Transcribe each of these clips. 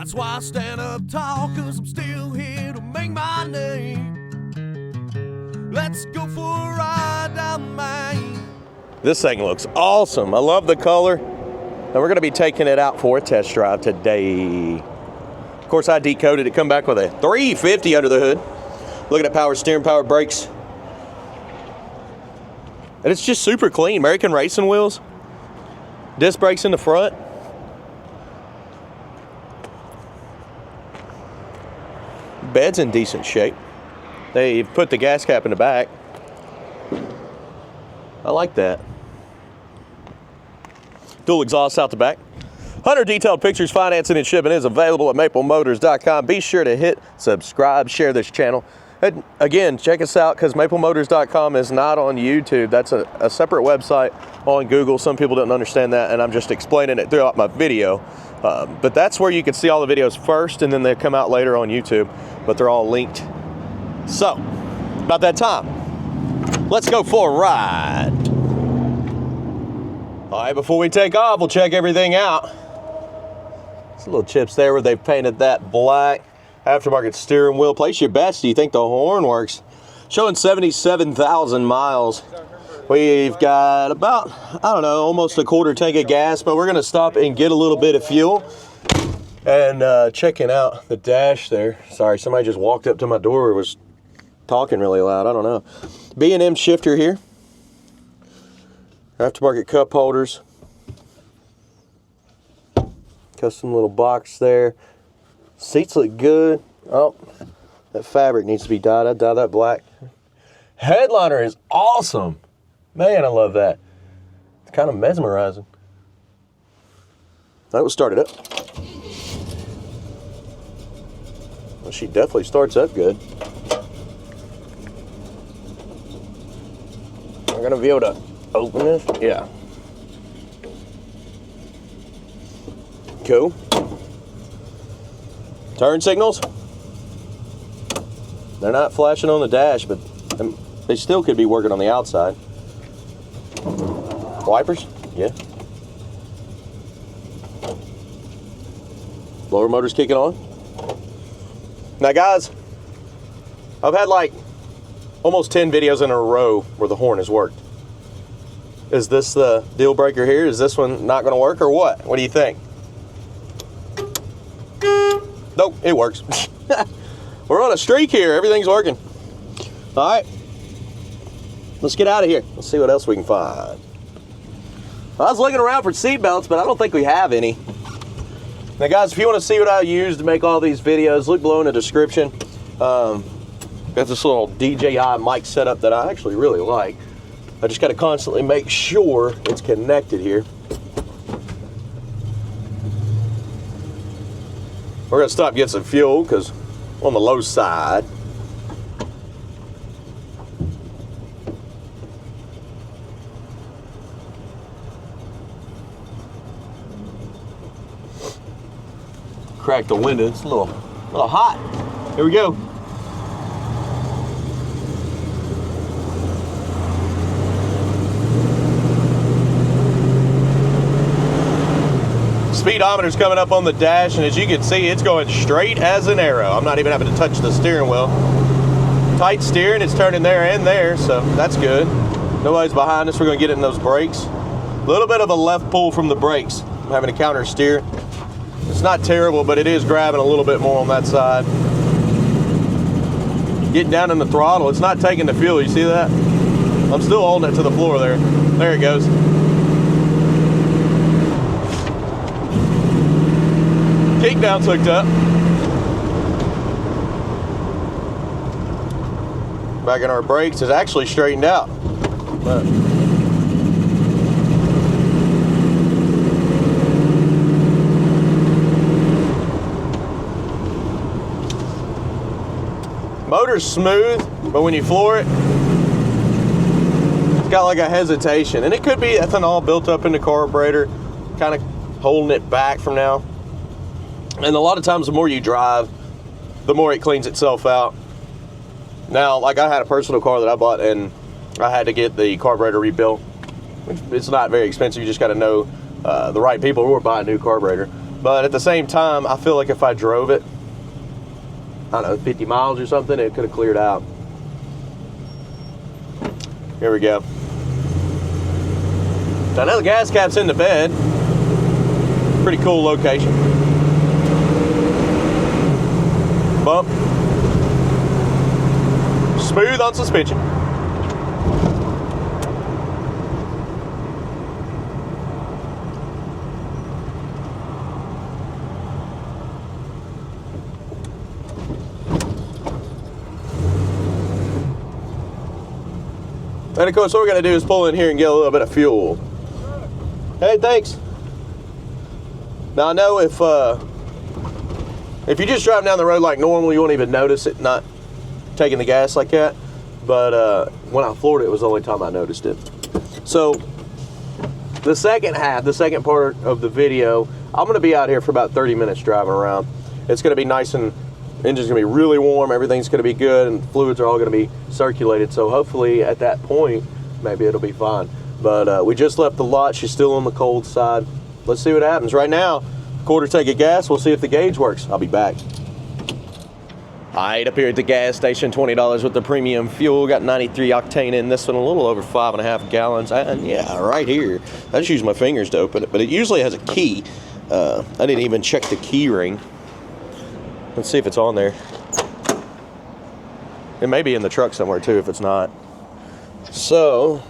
That's why I stand up tall, cause I'm still here to make my name. Let's go for a ride down Main. This thing looks awesome. I love the color. And we're gonna be taking it out for a test drive today. Of course, I decoded it, come back with a 350 under the hood. Looking at power steering, power brakes. And it's just super clean. American racing wheels. Disc brakes in the front. Bed's in decent shape. They've put the gas cap in the back. I like that. Dual exhaust out the back. 100 detailed pictures, financing and shipping is available at maplemotors.com. Be sure to hit subscribe, share this channel. And again, check us out because maplemotors.com is not on YouTube. That's a separate website on Google. Some people don't understand that, and I'm just explaining it throughout my video. But that's where you can see all the videos first, and then they come out later on YouTube, but they're all linked. So, about that time, let's go for a ride. All right, before we take off, we'll check everything out. There's little chips there where they've painted that black. Aftermarket steering wheel. Place your bets. Do you think the horn works? Showing 77,000 miles. We've got about, I don't know, almost a quarter tank of gas, but we're going to stop and get a little bit of fuel. And checking out the dash there. Sorry, somebody just walked up to my door and was talking really loud. I don't know. B&M shifter here. Aftermarket cup holders. Custom little box there. Seats look good. Oh, that fabric needs to be dyed. I'd dye that black. Headliner is awesome. Man, I love that. It's kind of mesmerizing. That was started up. Well, she definitely starts up good. I'm going to be able to open this. Yeah. Cool. Turn signals. They're not flashing on the dash, but they still could be working on the outside. Wipers, yeah. Blower motor's kicking on. Now guys, I've had like almost 10 videos in a row where the horn has worked. Is this the deal breaker here? Is this one not gonna work or what? What do you think? Nope, it works. We're on a streak here. Everything's working. All right. Let's get out of here. Let's see what else we can find. I was looking around for seat belts, but I don't think we have any. Now, guys, if you want to see what I use to make all these videos, look below in the description. Got this little DJI mic setup that I actually really like. I just got to constantly make sure it's connected here. We're going to stop and get some fuel because on the low side. Crack the window. It's a little hot. Here we go. Speedometer's coming up on the dash, and as you can see, it's going straight as an arrow. I'm not even having to touch the steering wheel. Tight steering, it's turning there and there, so that's good. Nobody's behind us. We're going to get it in those brakes. A little bit of a left pull from the brakes. I'm having to counter steer. It's not terrible, but it is grabbing a little bit more on that side. Getting down in the throttle, it's not taking the fuel. You see that? I'm still holding it to the floor there. There it goes. Kick down's hooked up. Back in our brakes is actually straightened out. But motor's smooth, but when you floor it, it's got like a hesitation. And it could be ethanol built up in the carburetor, kind of holding it back from now. And a lot of times the more you drive, the more it cleans itself out. Now, like I had a personal car that I bought and I had to get the carburetor rebuilt. It's not very expensive. You just got to know the right people who are buying a new carburetor. But at the same time, I feel like if I drove it, I don't know, 50 miles or something, it could have cleared out. Here we go. So now the gas cap's in the bed. Pretty cool location. Bump. Smooth on suspension. And of course, what we're going to do is pull in here and get a little bit of fuel. Hey, thanks. Now I know if you just drive down the road like normal, you won't even notice it not taking the gas like that. But when I floored it, it was the only time I noticed it. So the second part of the video, I'm going to be out here for about 30 minutes driving around. It's going to be nice and engine's going to be really warm. Everything's going to be good, and fluids are all going to be circulated. So hopefully at that point, maybe it'll be fine. But we just left the lot. She's still on the cold side. Let's see what happens. Right now, quarter tank of gas. We'll see if the gauge works. I'll be back. All right, up here at the gas station, $20 with the premium fuel. Got 93 octane in this one, a little over 5.5 gallons. And yeah, right here. I just use my fingers to open it, but it usually has a key. I didn't even check the key ring. Let's see if it's on there. It may be in the truck somewhere too if it's not. So,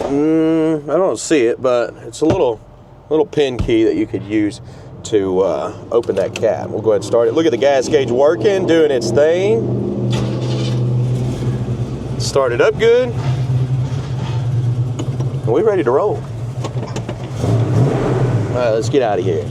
I don't see it, but it's a little pin key that you could use to open that cap. We'll go ahead and start it. Look at the gas gauge working, doing its thing. Start it up good. And we're ready to roll. All right, let's get out of here.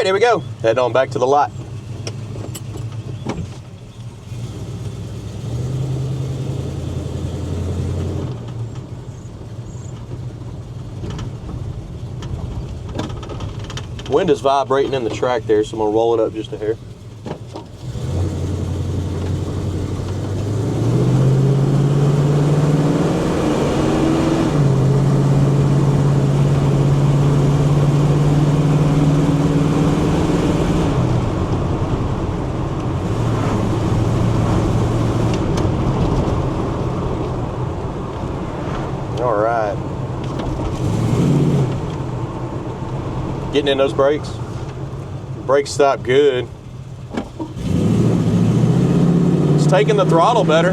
right, here we go. Heading on back to the lot. Wind is vibrating in the track there, so I'm gonna roll it up just a hair. All right. Getting in those brakes. Brakes stop good. It's taking the throttle better.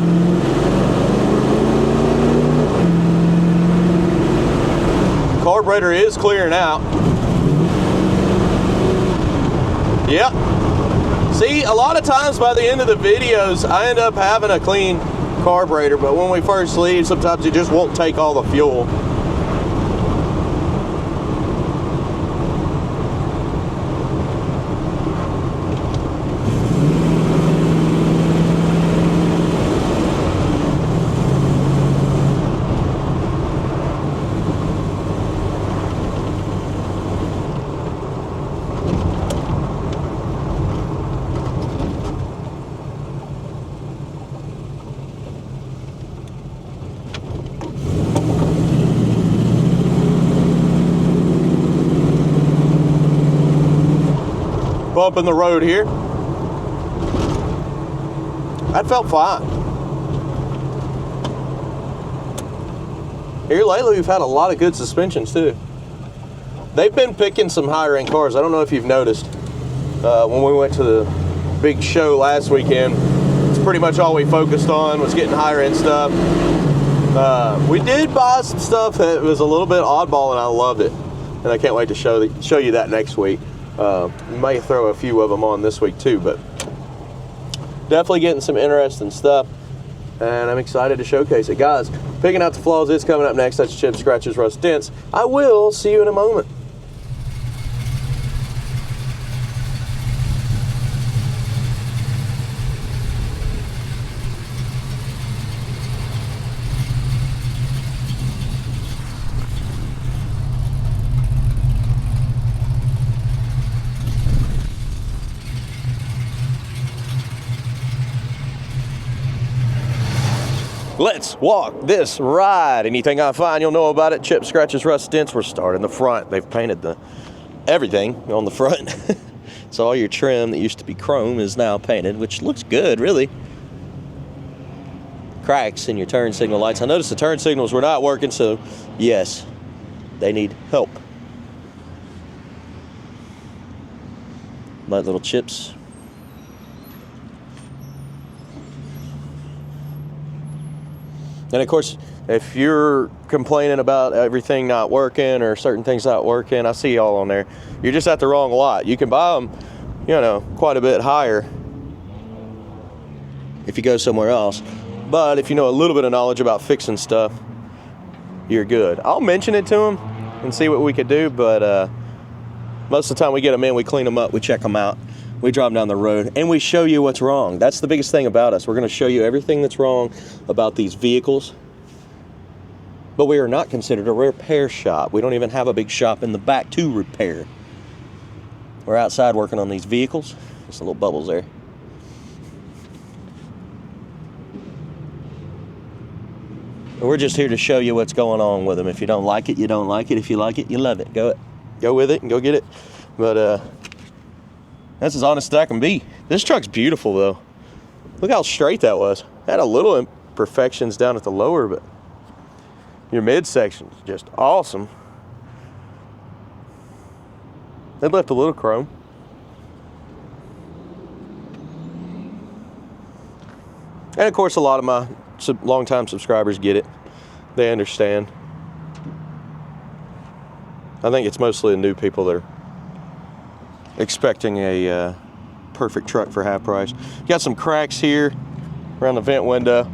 Carburetor is clearing out. Yep. See, a lot of times by the end of the videos, I end up having a clean carburetor, but when we first leave, sometimes it just won't take all the fuel. Bump in the road here. That felt fine. Here lately we've had a lot of good suspensions too. They've been picking some higher end cars. I don't know if you've noticed. When we went to the big show last weekend, it's pretty much all we focused on was getting higher end stuff. We did buy some stuff that was a little bit oddball and I loved it. And I can't wait to show you that next week. We may throw a few of them on this week too, but definitely getting some interesting stuff, and I'm excited to showcase it. Guys, picking out the flaws is coming up next. That's chips, scratches, rust, dents. I will see you in a moment. Let's walk this ride. Anything I find, you'll know about it. Chips, scratches, rust, dents. We're starting the front. They've painted everything on the front. So all your trim that used to be chrome is now painted, which looks good, really. Cracks in your turn signal lights. I noticed the turn signals were not working, so yes, they need help. My little chips. And of course, if you're complaining about everything not working or certain things not working, I see y'all on there. You're just at the wrong lot. You can buy them, you know, quite a bit higher if you go somewhere else. But if you know a little bit of knowledge about fixing stuff, you're good. I'll mention it to them and see what we could do, but most of the time we get them in, we clean them up, we check them out. We drive them down the road and we show you what's wrong. That's the biggest thing about us. We're going to show you everything that's wrong about these vehicles. But we are not considered a repair shop. We don't even have a big shop in the back to repair. We're outside working on these vehicles. Just little bubbles there. And we're just here to show you what's going on with them. If you don't like it, you don't like it. If you like it, you love it. Go with it and go get it. But that's as honest as I can be. This truck's beautiful though. Look how straight that was. Had a little imperfections down at the lower, but your midsection is just awesome. They left a little chrome. And of course, a lot of my longtime subscribers get it. They understand. I think it's mostly the new people that are expecting a perfect truck for half price. Got some cracks here around the vent window.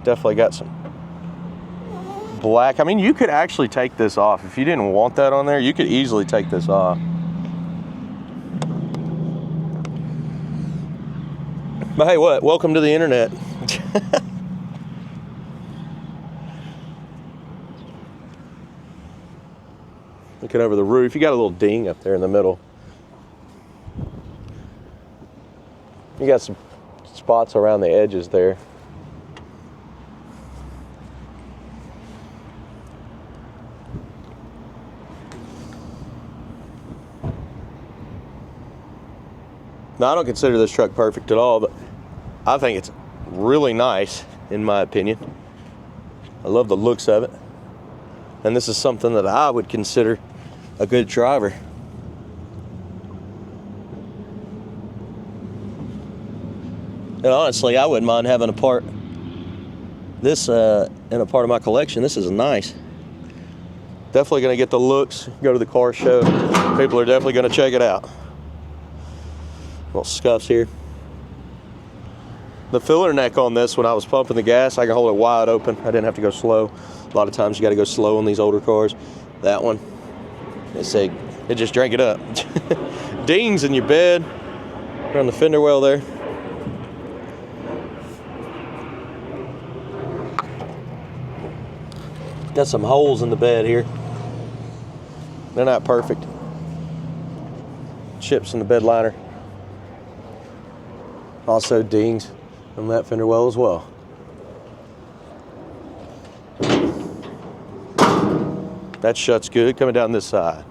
Definitely got some black. I mean, you could actually take this off. If you didn't want that on there, you could easily take this off. But hey, what? Welcome to the internet. Looking over the roof, you got a little ding up there in the middle. You got some spots around the edges there. Now, I don't consider this truck perfect at all, but I think it's really nice, in my opinion. I love the looks of it. And this is something that I would consider a good driver. And honestly, I wouldn't mind having this in a part of my collection. This is nice. Definitely gonna get the looks, go to the car show. People are definitely gonna check it out. Little scuffs here. The filler neck on this, when I was pumping the gas, I can hold it wide open. I didn't have to go slow. A lot of times you got to go slow on these older cars. That one, it just drank it up. Dings in your bed, around the fender well there. Got some holes in the bed here. They're not perfect. Chips in the bed liner. Also dings on that fender well as well. That shuts good. Coming down this side.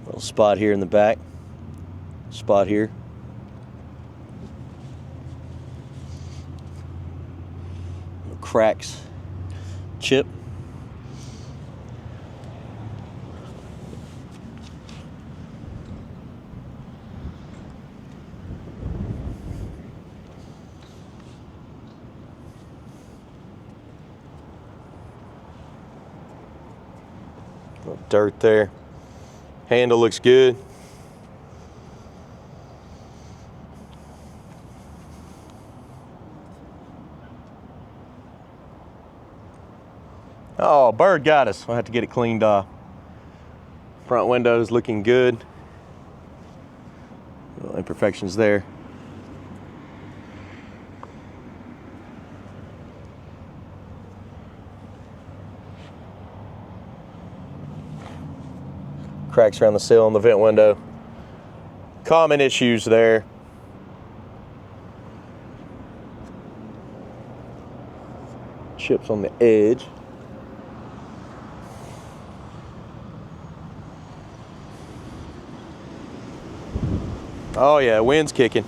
Little spot here in the back. Spot here. Cracks. Chip. Little dirt there. Handle looks good. Oh, bird got us. I'll have to get it cleaned off. Front windows looking good. Little imperfections there. Cracks around the sill on the vent window. Common issues there. Chips on the edge. Oh yeah, wind's kicking.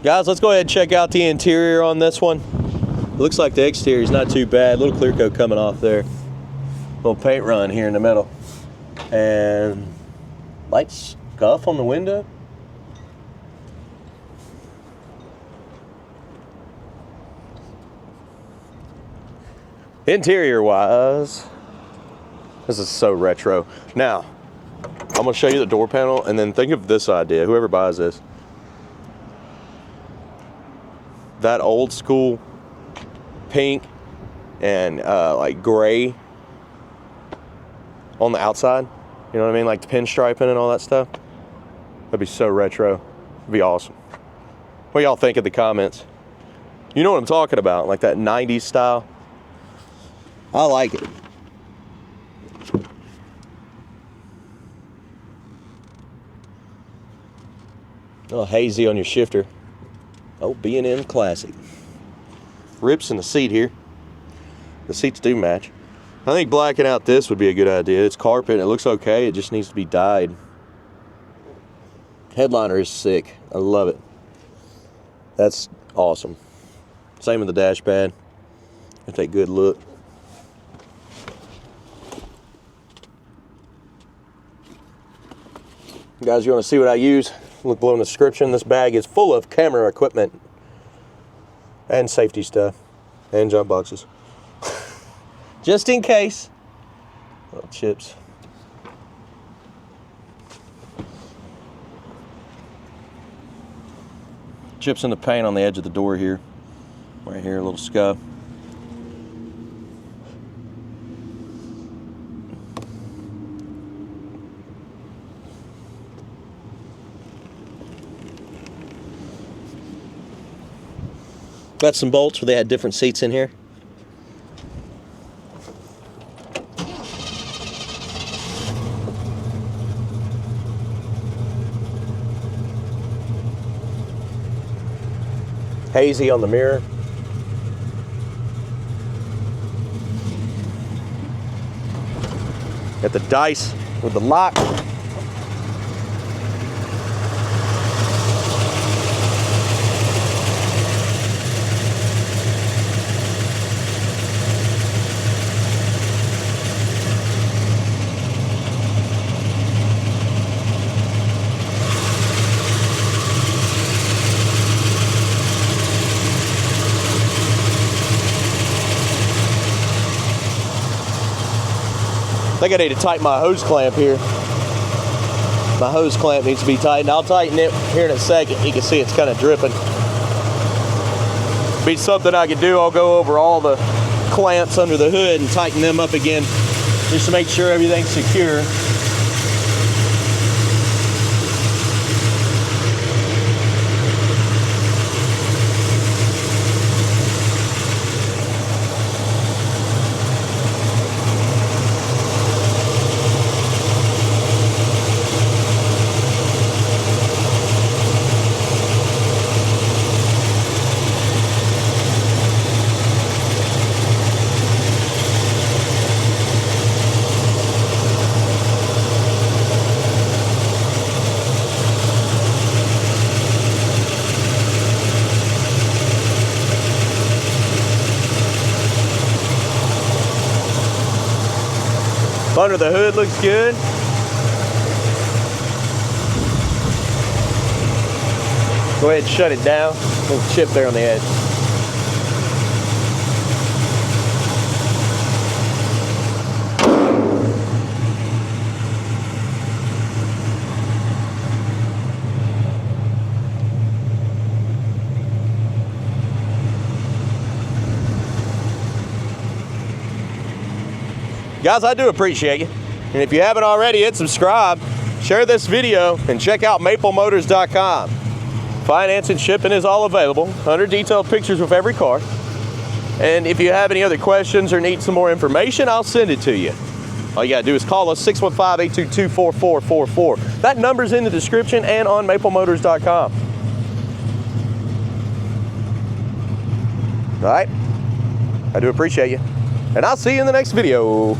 Guys, let's go ahead and check out the interior on this one. It looks like the exterior is not too bad. Little clear coat coming off there. Little paint run here in the middle. And light scuff on the window. Interior wise, this is so retro. Now, I'm gonna show you the door panel and then think of this idea, whoever buys this. That old school pink and like gray on the outside. You know what I mean? Like the pinstriping and all that stuff. That'd be so retro. It'd be awesome. What y'all think in the comments? You know what I'm talking about, like that 90s style. I like it. A little hazy on your shifter. Oh, B&M classic. Rips in the seat here. The seats do match. I think blacking out this would be a good idea. It's carpet. It looks okay. It just needs to be dyed. Headliner is sick. I love it. That's awesome. Same with the dash pad. That's a good look. Guys, you want to see what I use? Look below in the description. This bag is full of camera equipment and safety stuff and jump boxes. just in case. Little chips. Chips in the paint on the edge of the door here. Right here, a little scuff. Got some bolts where they had different seats in here. Hazy on the mirror. Got the dice with the lock. I think I need to tighten my hose clamp here. My hose clamp needs to be tightened. I'll tighten it here in a second. You can see it's kind of dripping. Be something I could do. I'll go over all the clamps under the hood and tighten them up again just to make sure everything's secure. Under the hood looks good. Go ahead and shut it down. Little chip there on the edge. Guys, I do appreciate you. And if you haven't already, hit subscribe, share this video, and check out maplemotors.com. Finance and shipping is all available. 100 detailed pictures with every car. And if you have any other questions or need some more information, I'll send it to you. All you gotta do is call us, 615-822-4444. That number's in the description and on maplemotors.com. All right, I do appreciate you. And I'll see you in the next video.